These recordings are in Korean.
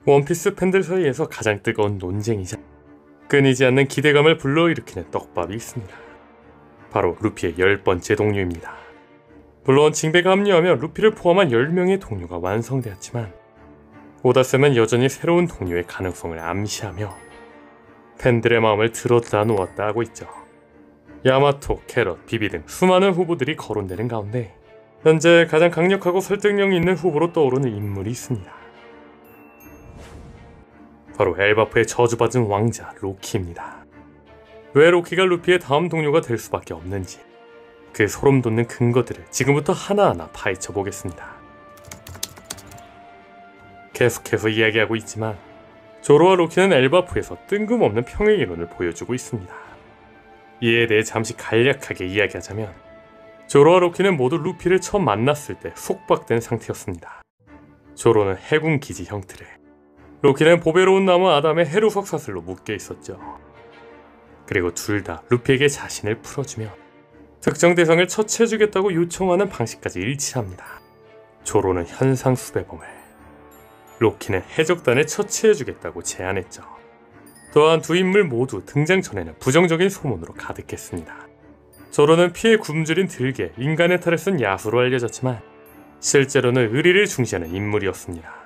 원피스 팬들 사이에서 가장 뜨거운 논쟁이자 끊이지 않는 기대감을 불러일으키는 떡밥이 있습니다. 바로 루피의 10번째 동료입니다. 물론 징배가 합류하며 루피를 포함한 10명의 동료가 완성되었지만 오다쌤은 여전히 새로운 동료의 가능성을 암시하며 팬들의 마음을 들었다 놓았다 하고 있죠. 야마토, 캐럿, 비비 등 수많은 후보들이 거론되는 가운데 현재 가장 강력하고 설득력이 있는 후보로 떠오르는 인물이 있습니다. 바로 엘바프의 저주받은 왕자 로키입니다. 왜 로키가 루피의 다음 동료가 될 수밖에 없는지 그 소름돋는 근거들을 지금부터 하나하나 파헤쳐 보겠습니다. 계속해서 이야기하고 있지만 조로와 로키는 엘바프에서 뜬금없는 평행 이론을 보여주고 있습니다. 이에 대해 잠시 간략하게 이야기하자면 조로와 로키는 모두 루피를 처음 만났을 때 속박된 상태였습니다. 조로는 해군 기지 형틀에, 로키는 보배로운 나무 아담의 해루석 사슬로 묶여 있었죠. 그리고 둘 다 루피에게 자신을 풀어주며 특정 대상을 처치해주겠다고 요청하는 방식까지 일치합니다. 조로는 현상 수배범을, 로키는 해적단을 처치해주겠다고 제안했죠. 또한 두 인물 모두 등장 전에는 부정적인 소문으로 가득했습니다. 조로는 피에 굶주린 들개, 인간의 탈을 쓴 야수로 알려졌지만 실제로는 의리를 중시하는 인물이었습니다.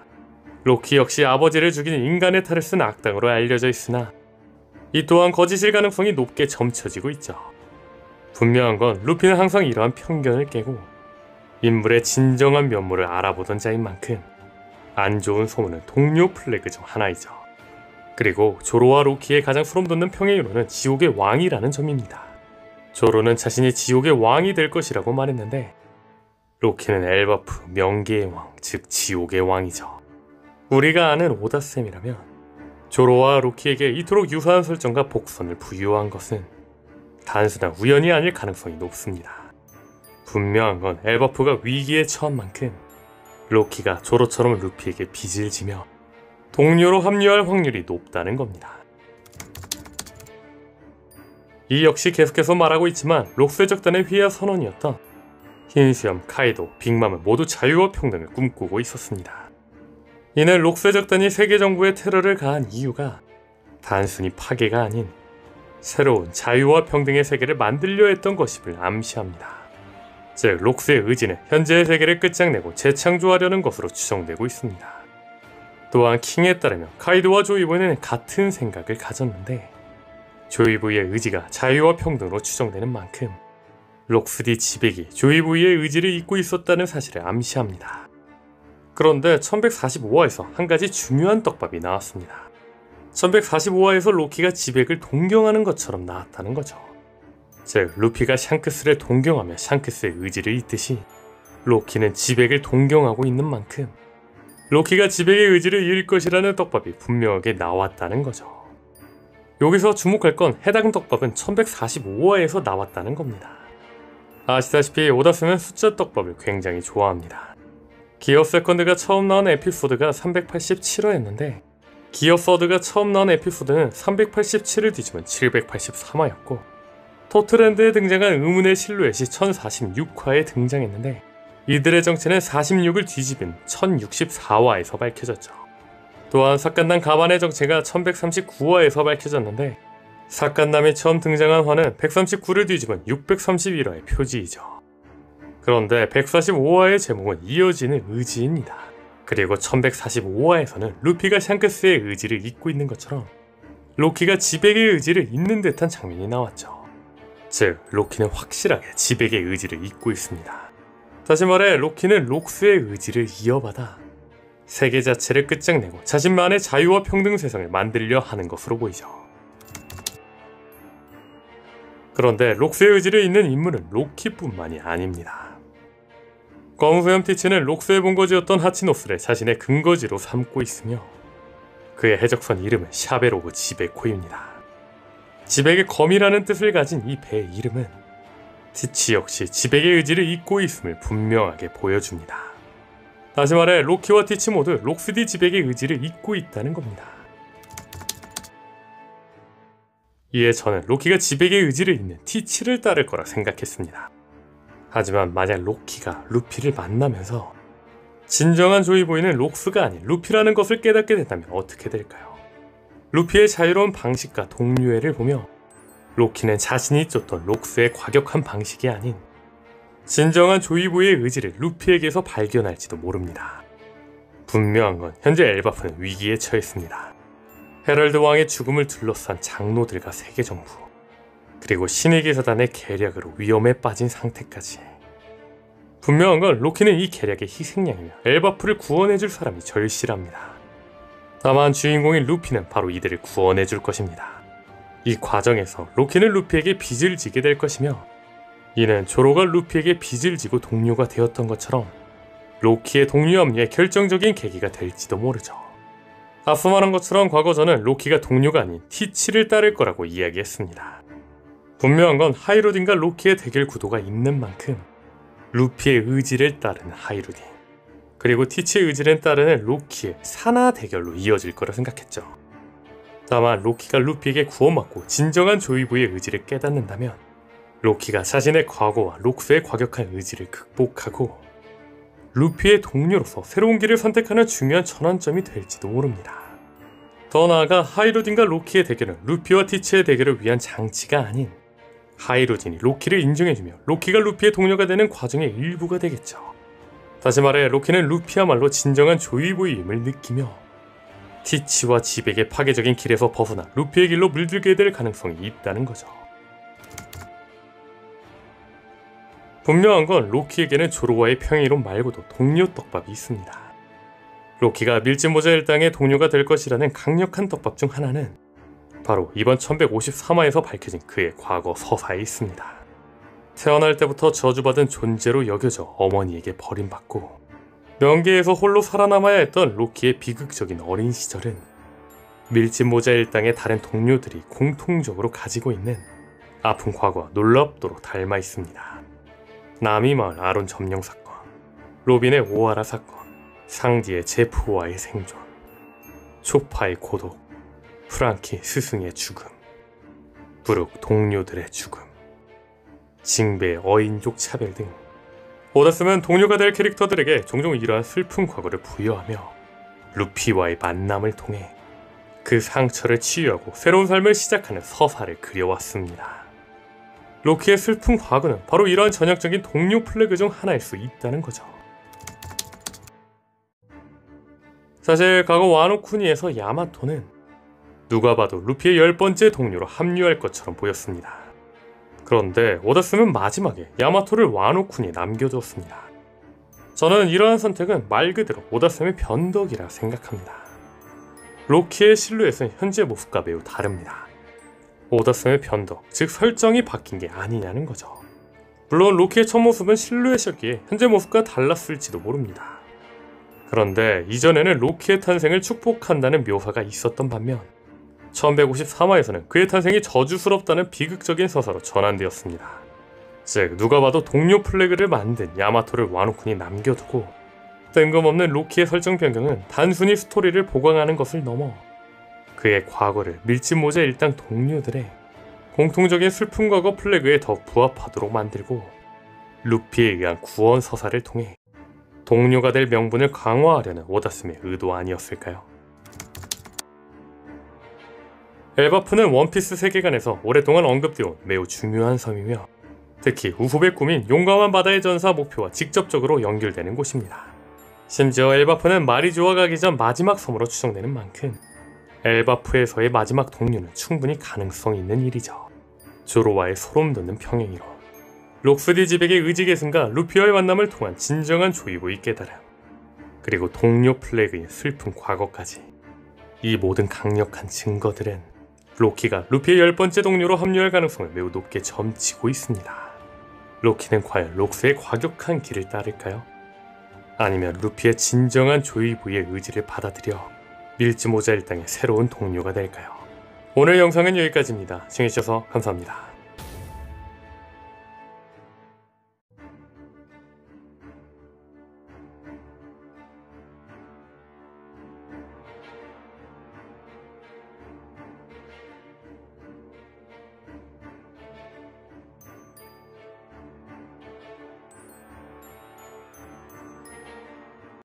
로키 역시 아버지를 죽인 인간의 탈을 쓴 악당으로 알려져 있으나 이 또한 거짓일 가능성이 높게 점쳐지고 있죠. 분명한 건 루피는 항상 이러한 편견을 깨고 인물의 진정한 면모를 알아보던 자인 만큼 안 좋은 소문은 동료 플래그 중 하나이죠. 그리고 조로와 로키의 가장 소름돋는 평행이론은 지옥의 왕이라는 점입니다. 조로는 자신이 지옥의 왕이 될 것이라고 말했는데 로키는 엘바프, 명계의 왕, 즉 지옥의 왕이죠. 우리가 아는 오다쌤이라면 조로와 로키에게 이토록 유사한 설정과 복선을 부여한 것은 단순한 우연이 아닐 가능성이 높습니다. 분명한 건 엘바프가 위기에 처한 만큼 로키가 조로처럼 루피에게 빚을 지며 동료로 합류할 확률이 높다는 겁니다. 이 역시 계속해서 말하고 있지만 록스적단의 휘하 선언이었던 흰수염, 카이도, 빅맘은 모두 자유와 평등을 꿈꾸고 있었습니다. 이는 록스적단이 세계정부에 테러를 가한 이유가 단순히 파괴가 아닌 새로운 자유와 평등의 세계를 만들려 했던 것임을 암시합니다. 즉 록스의 의지는 현재의 세계를 끝장내고 재창조하려는 것으로 추정되고 있습니다. 또한 킹에 따르면 카이도와 조이보이는 같은 생각을 가졌는데 조이보이의 의지가 자유와 평등으로 추정되는 만큼 록스디 지백이 조이보이의 의지를 잇고 있었다는 사실을 암시합니다. 그런데 1145화에서 한 가지 중요한 떡밥이 나왔습니다. 1145화에서 로키가 지백을 동경하는 것처럼 나왔다는 거죠. 즉 루피가 샹크스를 동경하며 샹크스의 의지를 잇듯이 로키는 지백을 동경하고 있는 만큼 로키가 지백의 의지를 이을 것이라는 떡밥이 분명하게 나왔다는 거죠. 여기서 주목할 건 해당 떡밥은 1145화에서 나왔다는 겁니다. 아시다시피 오다스는 숫자 떡밥을 굉장히 좋아합니다. 기어 세컨드가 처음 나온 에피소드가 387화였는데 기어 서드가 처음 나온 에피소드는 387을 뒤집은 783화였고 토트랜드에 등장한 의문의 실루엣이 1046화에 등장했는데 이들의 정체는 46을 뒤집은 1064화에서 밝혀졌죠. 또한 삭간남 가반의 정체가 1139화에서 밝혀졌는데 삭간남이 처음 등장한 화는 139를 뒤집은 631화의 표지이죠. 그런데 145화의 제목은 이어지는 의지입니다. 그리고 1145화에서는 루피가 샹크스의 의지를 잇고 있는 것처럼 로키가 지백의 의지를 잇는 듯한 장면이 나왔죠. 즉 로키는 확실하게 지백의 의지를 잇고 있습니다. 다시 말해 로키는 록스의 의지를 이어받아 세계 자체를 끝장내고 자신만의 자유와 평등 세상을 만들려 하는 것으로 보이죠. 그런데 록스의 의지를 잇는 인물은 로키뿐만이 아닙니다. 검은수염 티치는 록스의 본거지였던 하치노스를 자신의 근거지로 삼고 있으며 그의 해적선 이름은 샤베로그 지베코입니다. 지백의 검이라는 뜻을 가진 이 배의 이름은 티치 역시 지백의 의지를 잇고 있음을 분명하게 보여줍니다. 다시 말해 로키와 티치 모두 록스디 지백의 의지를 잇고 있다는 겁니다. 이에 저는 로키가 지백의 의지를 잇는 티치를 따를 거라 생각했습니다. 하지만 만약 로키가 루피를 만나면서 진정한 조이보이는 록스가 아닌 루피라는 것을 깨닫게 된다면 어떻게 될까요? 루피의 자유로운 방식과 동료애를 보며 로키는 자신이 쫓던 록스의 과격한 방식이 아닌 진정한 조이보이의 의지를 루피에게서 발견할지도 모릅니다. 분명한 건 현재 엘바프는 위기에 처했습니다. 헤럴드 왕의 죽음을 둘러싼 장로들과 세계정부, 그리고 신의 기사단의 계략으로 위험에 빠진 상태까지. 분명한 건 로키는 이 계략의 희생양이며 엘바프를 구원해줄 사람이 절실합니다. 다만 주인공인 루피는 바로 이들을 구원해줄 것입니다. 이 과정에서 로키는 루피에게 빚을 지게 될 것이며, 이는 조로가 루피에게 빚을 지고 동료가 되었던 것처럼 로키의 동료 합류에 결정적인 계기가 될지도 모르죠. 앞서 말한 것처럼 과거 저는 로키가 동료가 아닌 티치를 따를 거라고 이야기했습니다. 분명한 건 하이루딘과 로키의 대결 구도가 있는 만큼 루피의 의지를 따르는 하이루딘, 그리고 티치의 의지를 따르는 로키의 산하 대결로 이어질 거라 생각했죠. 다만 로키가 루피에게 구원받고 진정한 조이보이의 의지를 깨닫는다면 로키가 자신의 과거와 록스의 과격한 의지를 극복하고 루피의 동료로서 새로운 길을 선택하는 중요한 전환점이 될지도 모릅니다. 더 나아가 하이루딘과 로키의 대결은 루피와 티치의 대결을 위한 장치가 아닌 하이루딘이 로키를 인정해주며 로키가 루피의 동료가 되는 과정의 일부가 되겠죠. 다시 말해 로키는 루피야말로 진정한 조이보이임을 느끼며 티치와 지백의 파괴적인 길에서 벗어나 루피의 길로 물들게 될 가능성이 있다는 거죠. 분명한 건 로키에게는 조로와의 평이론 말고도 동료 떡밥이 있습니다. 로키가 밀짚모자 일당의 동료가 될 것이라는 강력한 떡밥 중 하나는 바로 이번 1153화에서 밝혀진 그의 과거 서사에 있습니다. 태어날 때부터 저주받은 존재로 여겨져 어머니에게 버림받고 명계에서 홀로 살아남아야 했던 로키의 비극적인 어린 시절은 밀짚모자 일당의 다른 동료들이 공통적으로 가지고 있는 아픈 과거와 놀랍도록 닮아 있습니다. 나미마을 아론 점령 사건, 로빈의 오하라 사건, 상디의 제프와의 생존, 초파의 고독, 프랑키 스승의 죽음, 브룩 동료들의 죽음, 징베의 어인족 차별 등 오다스는 동료가 될 캐릭터들에게 종종 이러한 슬픈 과거를 부여하며 루피와의 만남을 통해 그 상처를 치유하고 새로운 삶을 시작하는 서사를 그려왔습니다. 로키의 슬픈 과거는 바로 이러한 전형적인 동료 플래그 중 하나일 수 있다는 거죠. 사실 과거 와노쿠니에서 야마토는 누가 봐도 루피의 10번째 동료로 합류할 것처럼 보였습니다. 그런데 오다스는 마지막에 야마토를 와노쿠니에 남겨두었습니다. 저는 이러한 선택은 말 그대로 오다스의 변덕이라 생각합니다. 로키의 실루엣은 현재 모습과 매우 다릅니다. 오다스의 변덕, 즉 설정이 바뀐 게 아니냐는 거죠. 물론 로키의 첫 모습은 실루엣이었기에 현재 모습과 달랐을지도 모릅니다. 그런데 이전에는 로키의 탄생을 축복한다는 묘사가 있었던 반면 1153화에서는 그의 탄생이 저주스럽다는 비극적인 서사로 전환되었습니다. 즉 누가 봐도 동료 플래그를 만든 야마토를 와노쿠니 남겨두고 뜬금없는 로키의 설정 변경은 단순히 스토리를 보강하는 것을 넘어 그의 과거를 밀짚모자 일당 동료들의 공통적인 슬픈 과거 플래그에 더 부합하도록 만들고 루피에 의한 구원 서사를 통해 동료가 될 명분을 강화하려는 오다스의 의도 아니었을까요? 엘바프는 원피스 세계관에서 오랫동안 언급되어 온 매우 중요한 섬이며 특히 우후의 꿈인 용감한 바다의 전사 목표와 직접적으로 연결되는 곳입니다. 심지어 엘바프는 마리조아 가기 전 마지막 섬으로 추정되는 만큼 엘바프에서의 마지막 동료는 충분히 가능성이 있는 일이죠. 조로와의 소름돋는 평행이론, 록스디 지백의 의지계승과 루피와의 만남을 통한 진정한 조이보이 깨달음, 그리고 동료 플래그인 슬픈 과거까지. 이 모든 강력한 증거들은 로키가 루피의 10번째 동료로 합류할 가능성을 매우 높게 점치고 있습니다. 로키는 과연 록스의 과격한 길을 따를까요? 아니면 루피의 진정한 조이보이의 의지를 받아들여 밀짚모자 일당의 새로운 동료가 될까요? 오늘 영상은 여기까지입니다. 시청해주셔서 감사합니다.